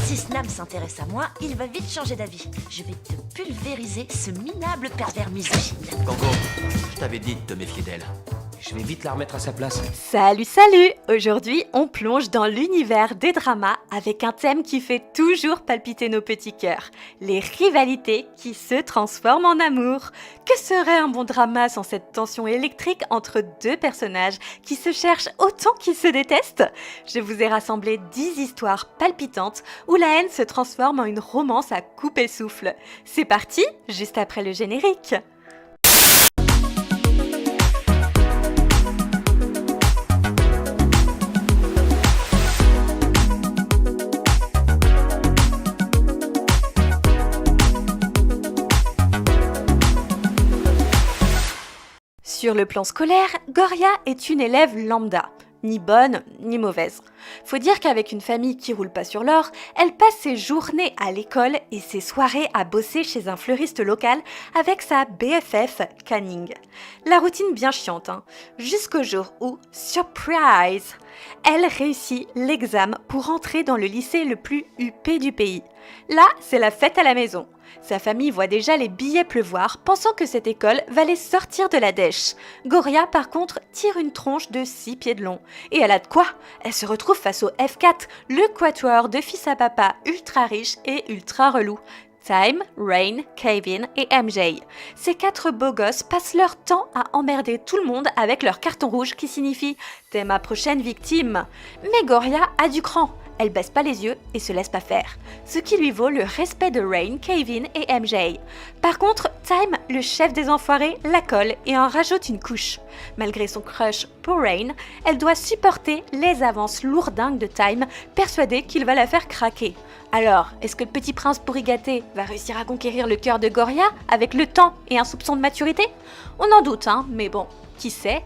Si Snap s'intéresse à moi, il va vite changer d'avis. Je vais te pulvériser, ce minable pervers misogyne. Kango, je t'avais dit de te méfier d'elle. Je vais vite la remettre à sa place. Salut, salut! Aujourd'hui, on plonge dans l'univers des dramas avec un thème qui fait toujours palpiter nos petits cœurs. Les rivalités qui se transforment en amour. Que serait un bon drama sans cette tension électrique entre deux personnages qui se cherchent autant qu'ils se détestent? Je vous ai rassemblé 10 histoires palpitantes où la haine se transforme en une romance à couper le souffle. C'est parti, juste après le générique. Sur le plan scolaire, Goria est une élève lambda, ni bonne ni mauvaise. Faut dire qu'avec une famille qui roule pas sur l'or, elle passe ses journées à l'école et ses soirées à bosser chez un fleuriste local avec sa BFF Canning. La routine bien chiante, jusqu'au jour où, surprise, elle réussit l'examen pour entrer dans le lycée le plus huppé du pays. Là, c'est la fête à la maison. Sa famille voit déjà les billets pleuvoir, pensant que cette école va les sortir de la dèche. Goria, par contre, tire une tronche de 6 pieds de long. Et elle a de quoi? Elle se retrouve face au F4, le quatuor de fils à papa ultra riche et ultra relou. Time, Rain, Kevin et MJ. Ces 4 beaux gosses passent leur temps à emmerder tout le monde avec leur carton rouge qui signifie « T'es ma prochaine victime ». Mais Goria a du cran. Elle baisse pas les yeux et se laisse pas faire, ce qui lui vaut le respect de Rain, Kevin et MJ. Par contre, Time, le chef des enfoirés, la colle et en rajoute une couche. Malgré son crush pour Rain, elle doit supporter les avances lourdingues de Time, persuadée qu'il va la faire craquer. Alors, est-ce que le petit prince pourri gâté va réussir à conquérir le cœur de Goria avec le temps et un soupçon de maturité? On en doute, mais bon, qui sait?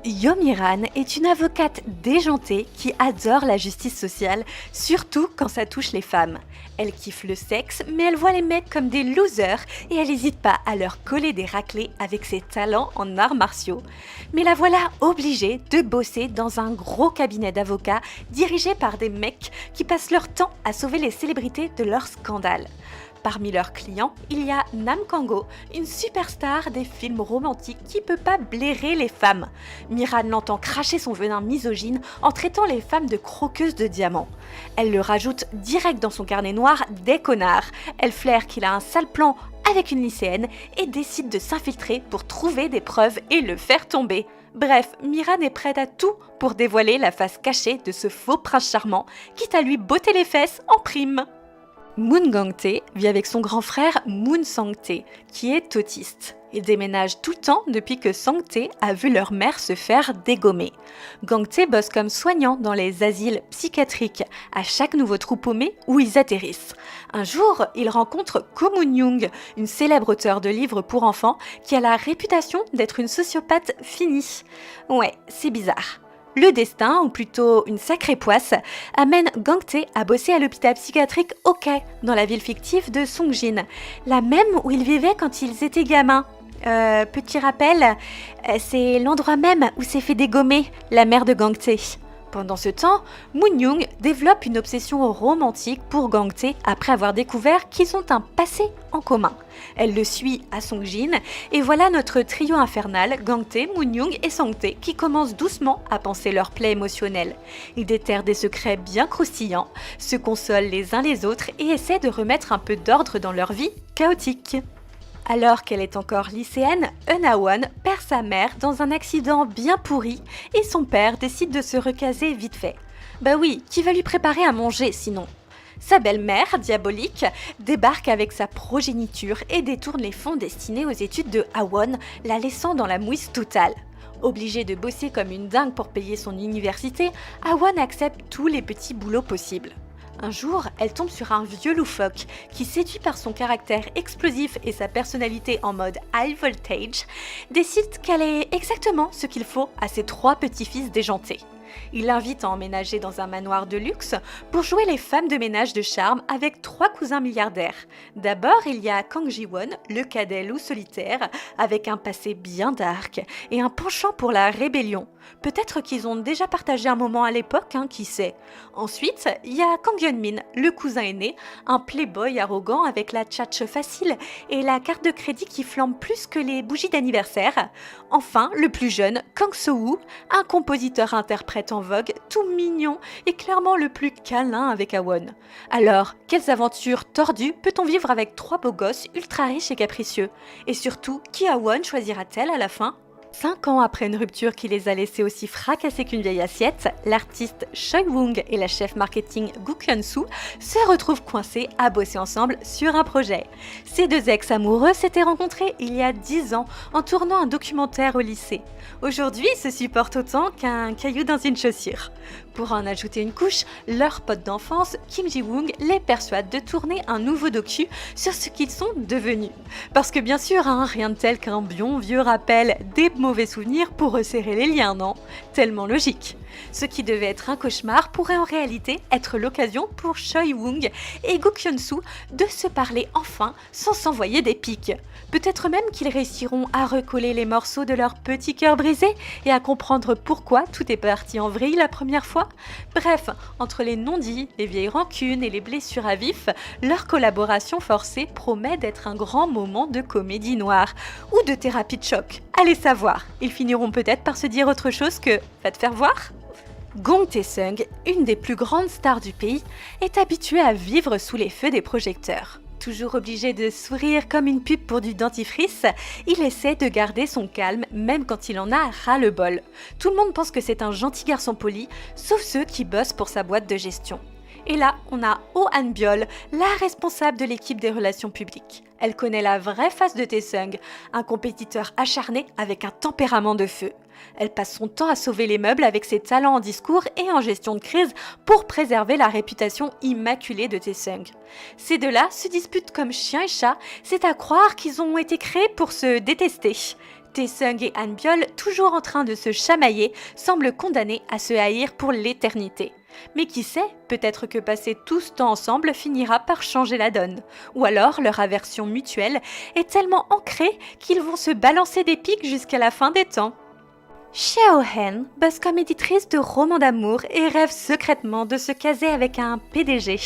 Yomiran est une avocate déjantée qui adore la justice sociale, surtout quand ça touche les femmes. Elle kiffe le sexe, mais elle voit les mecs comme des losers et elle n'hésite pas à leur coller des raclés avec ses talents en arts martiaux. Mais la voilà obligée de bosser dans un gros cabinet d'avocats dirigé par des mecs qui passent leur temps à sauver les célébrités de leurs scandales. Parmi leurs clients, il y a Nam Kango, une superstar des films romantiques qui peut pas blairer les femmes. Miran l'entend cracher son venin misogyne en traitant les femmes de croqueuses de diamants. Elle le rajoute direct dans son carnet noir des connards. Elle flaire qu'il a un sale plan avec une lycéenne et décide de s'infiltrer pour trouver des preuves et le faire tomber. Bref, Miran est prête à tout pour dévoiler la face cachée de ce faux prince charmant, quitte à lui botter les fesses en prime. Moon Gangtae vit avec son grand frère Moon Sangtae, qui est autiste. Ils déménagent tout le temps depuis que Sangtae a vu leur mère se faire dégommer. Gangtae bosse comme soignant dans les asiles psychiatriques à chaque nouveau trou paumé où ils atterrissent. Un jour, il rencontre Ko Moon-young, une célèbre auteure de livres pour enfants qui a la réputation d'être une sociopathe finie. Ouais, c'est bizarre. Le destin, ou plutôt une sacrée poisse, amène Gangtae à bosser à l'hôpital psychiatrique Okai, dans la ville fictive de Songjin, la même où ils vivaient quand ils étaient gamins. Petit rappel, c'est l'endroit même où s'est fait dégommer la mère de Gangtae. Pendant ce temps, Moon-young développe une obsession romantique pour Gangtae après avoir découvert qu'ils ont un passé en commun. Elle le suit à Songjin et voilà notre trio infernal, Gangtae, Moon-young et Sangtae, qui commencent doucement à penser leur plaie émotionnelle. Ils déterrent des secrets bien croustillants, se consolent les uns les autres et essaient de remettre un peu d'ordre dans leur vie chaotique. Alors qu'elle est encore lycéenne, Eun-won perd sa mère dans un accident bien pourri et son père décide de se recaser vite fait. Bah oui, qui va lui préparer à manger sinon? Sa belle-mère, diabolique, débarque avec sa progéniture et détourne les fonds destinés aux études de Ha-won, la laissant dans la mouise totale. Obligée de bosser comme une dingue pour payer son université, Ha-won accepte tous les petits boulots possibles. Un jour, elle tombe sur un vieux loufoque qui, séduit par son caractère explosif et sa personnalité en mode high voltage, décide qu'elle est exactement ce qu'il faut à ses 3 petits-fils déjantés. Il l'invite à emménager dans un manoir de luxe pour jouer les femmes de ménage de charme avec 3 cousins milliardaires. D'abord, il y a Kang Ji-won, le cadet loup solitaire, avec un passé bien dark et un penchant pour la rébellion. Peut-être qu'ils ont déjà partagé un moment à l'époque, qui sait. Ensuite, il y a Kang Hyun-min, le cousin aîné, un playboy arrogant avec la tchatche facile et la carte de crédit qui flambe plus que les bougies d'anniversaire. Enfin, le plus jeune, Kang So-woo, un compositeur-interprète en vogue, tout mignon et clairement le plus câlin avec Awon. Alors, quelles aventures tordues peut-on vivre avec 3 beaux gosses ultra riches et capricieux? Et surtout, qui Awon choisira-t-elle à la fin? 5 ans après une rupture qui les a laissés aussi fracassés qu'une vieille assiette, l'artiste Choi Woong et la chef marketing Gu Kyun-soo se retrouvent coincés à bosser ensemble sur un projet. Ces 2 ex-amoureux s'étaient rencontrés il y a 10 ans en tournant un documentaire au lycée. Aujourd'hui, ils se supportent autant qu'un caillou dans une chaussure. Pour en ajouter une couche, leur pote d'enfance, Kim Ji-woong, les persuade de tourner un nouveau docu sur ce qu'ils sont devenus. Parce que bien sûr, rien de tel qu'un bon vieux rappel des mauvais souvenirs pour resserrer les liens, non? Tellement logique. Ce qui devait être un cauchemar pourrait en réalité être l'occasion pour Choi Woong et Gu Kyun-soo de se parler enfin sans s'envoyer des pics. Peut-être même qu'ils réussiront à recoller les morceaux de leur petit cœur brisé et à comprendre pourquoi tout est parti en vrille la première fois. Bref, entre les non-dits, les vieilles rancunes et les blessures à vif, leur collaboration forcée promet d'être un grand moment de comédie noire ou de thérapie de choc. Allez savoir, ils finiront peut-être par se dire autre chose que « va te faire voir ?» Gong Tae-seung, une des plus grandes stars du pays, est habituée à vivre sous les feux des projecteurs. Toujours obligé de sourire comme une pub pour du dentifrice, il essaie de garder son calme même quand il en a ras-le-bol. Tout le monde pense que c'est un gentil garçon poli, sauf ceux qui bossent pour sa boîte de gestion. Et là, on a Oh Han-byol, la responsable de l'équipe des relations publiques. Elle connaît la vraie face de Tae-seung, un compétiteur acharné avec un tempérament de feu. Elle passe son temps à sauver les meubles avec ses talents en discours et en gestion de crise pour préserver la réputation immaculée de Tae-seung. Ces deux-là se disputent comme chien et chat, c'est à croire qu'ils ont été créés pour se détester. Tae-seung et Han-byol, toujours en train de se chamailler, semblent condamnés à se haïr pour l'éternité. Mais qui sait, peut-être que passer tout ce temps ensemble finira par changer la donne. Ou alors leur aversion mutuelle est tellement ancrée qu'ils vont se balancer des pics jusqu'à la fin des temps. Xiao Han bosse comme éditrice de romans d'amour et rêve secrètement de se caser avec un PDG.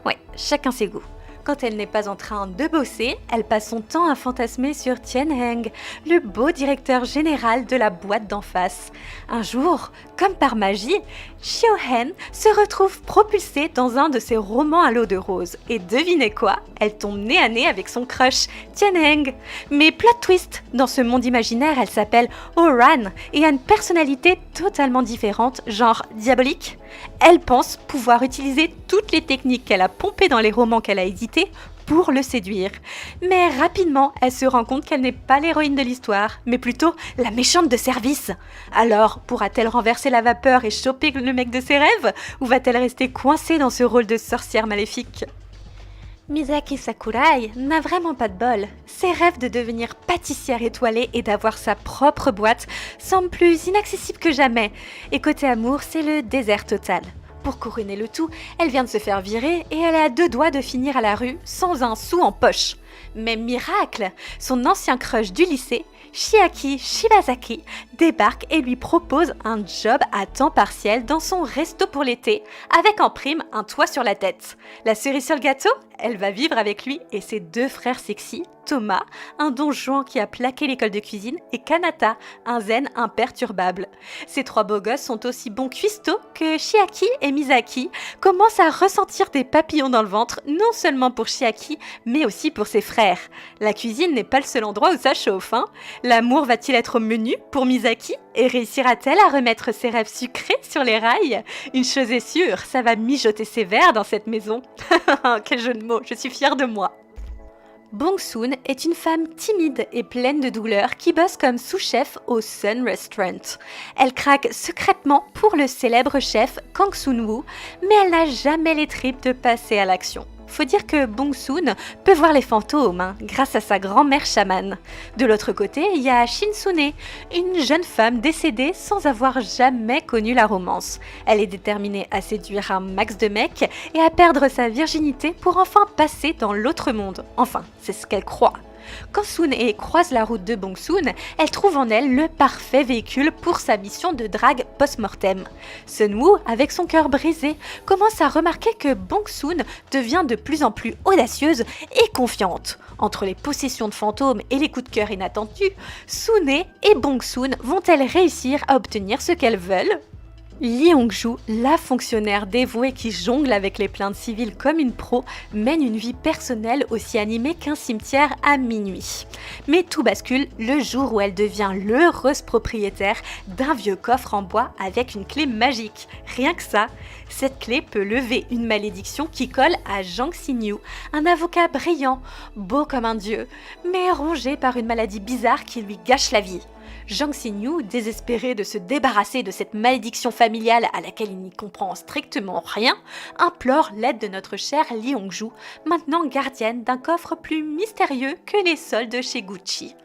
Ouais, chacun ses goûts. Quand elle n'est pas en train de bosser, elle passe son temps à fantasmer sur Tien Heng, le beau directeur général de la boîte d'en face. Un jour, comme par magie, Xiao Han se retrouve propulsée dans un de ses romans à l'eau de rose. Et devinez quoi? Elle tombe nez à nez avec son crush, Tien Heng. Mais plot twist, dans ce monde imaginaire, elle s'appelle Oh-ran et a une personnalité totalement différente, genre diabolique. Elle pense pouvoir utiliser toutes les techniques qu'elle a pompées dans les romans qu'elle a édités pour le séduire. Mais rapidement, elle se rend compte qu'elle n'est pas l'héroïne de l'histoire, mais plutôt la méchante de service. Alors, pourra-t-elle renverser la vapeur et choper le mec de ses rêves, ou va-t-elle rester coincée dans ce rôle de sorcière maléfique ? Misaki Sakurai n'a vraiment pas de bol. Ses rêves de devenir pâtissière étoilée et d'avoir sa propre boîte semblent plus inaccessibles que jamais. Et côté amour, c'est le désert total. Pour couronner le tout, elle vient de se faire virer et elle est à 2 doigts de finir à la rue sans un sou en poche. Mais miracle, son ancien crush du lycée, Chiaki Shibazaki, débarque et lui propose un job à temps partiel dans son resto pour l'été, avec en prime un toit sur la tête. La cerise sur le gâteau, elle va vivre avec lui et ses 2 frères sexy, Thomas, un don Juan qui a plaqué l'école de cuisine, et Kanata, un zen imperturbable. Ces 3 beaux gosses sont aussi bons cuistots que Chiaki et Misaki commencent à ressentir des papillons dans le ventre, non seulement pour Chiaki, mais aussi pour ses frères. La cuisine n'est pas le seul endroit où ça chauffe, hein. L'amour va-t-il être au menu pour Misaki et réussira-t-elle à remettre ses rêves sucrés sur les rails? Une chose est sûre, ça va mijoter sévère dans cette maison. Quel jeu de mots, je suis fière de moi. Bong-soon est une femme timide et pleine de douleur qui bosse comme sous-chef au Sun Restaurant. Elle craque secrètement pour le célèbre chef Kang Sun-woo, mais elle n'a jamais les tripes de passer à l'action. Faut dire que Bong-soon peut voir les fantômes grâce à sa grand-mère chamane. De l'autre côté, il y a Shin Soo-nae, une jeune femme décédée sans avoir jamais connu la romance. Elle est déterminée à séduire un max de mecs et à perdre sa virginité pour enfin passer dans l'autre monde. Enfin, c'est ce qu'elle croit. Quand Sun-hye croise la route de Bong-soon, elle trouve en elle le parfait véhicule pour sa mission de drague post-mortem. Sun-woo, avec son cœur brisé, commence à remarquer que Bong-soon devient de plus en plus audacieuse et confiante. Entre les possessions de fantômes et les coups de cœur inattendus, Sun-hye et Bong-soon vont-elles réussir à obtenir ce qu'elles veulent ? Lee Hong-joo, la fonctionnaire dévouée qui jongle avec les plaintes civiles comme une pro, mène une vie personnelle aussi animée qu'un cimetière à minuit. Mais tout bascule le jour où elle devient l'heureuse propriétaire d'un vieux coffre en bois avec une clé magique. Rien que ça, cette clé peut lever une malédiction qui colle à Jang Sin-yu, un avocat brillant, beau comme un dieu, mais rongé par une maladie bizarre qui lui gâche la vie. Jang Sin-yu, désespéré de se débarrasser de cette malédiction familiale à laquelle il n'y comprend strictement rien, implore l'aide de notre chère Lee Hong-joo, maintenant gardienne d'un coffre plus mystérieux que les soldes chez Gucci.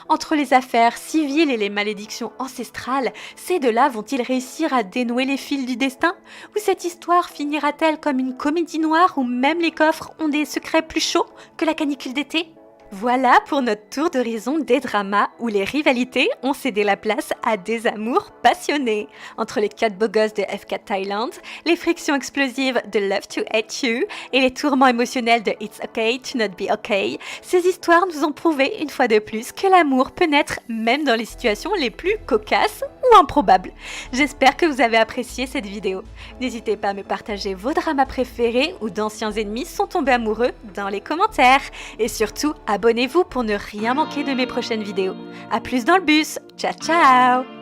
Entre les affaires civiles et les malédictions ancestrales, ces deux-là vont-ils réussir à dénouer les fils du destin ? Ou cette histoire finira-t-elle comme une comédie noire où même les coffres ont des secrets plus chauds que la canicule d'été ? Voilà pour notre tour d'horizon des dramas où les rivalités ont cédé la place à des amours passionnés. Entre les 4 beaux gosses de F4 Thailand, les frictions explosives de Love to Hate You et les tourments émotionnels de It's Okay to Not Be Okay, ces histoires nous ont prouvé une fois de plus que l'amour peut naître même dans les situations les plus cocasses ou improbables. J'espère que vous avez apprécié cette vidéo. N'hésitez pas à me partager vos dramas préférés ou d'anciens ennemis sont tombés amoureux dans les commentaires. Et surtout, abonnez-vous pour ne rien manquer de mes prochaines vidéos. A plus dans le bus, ciao ciao!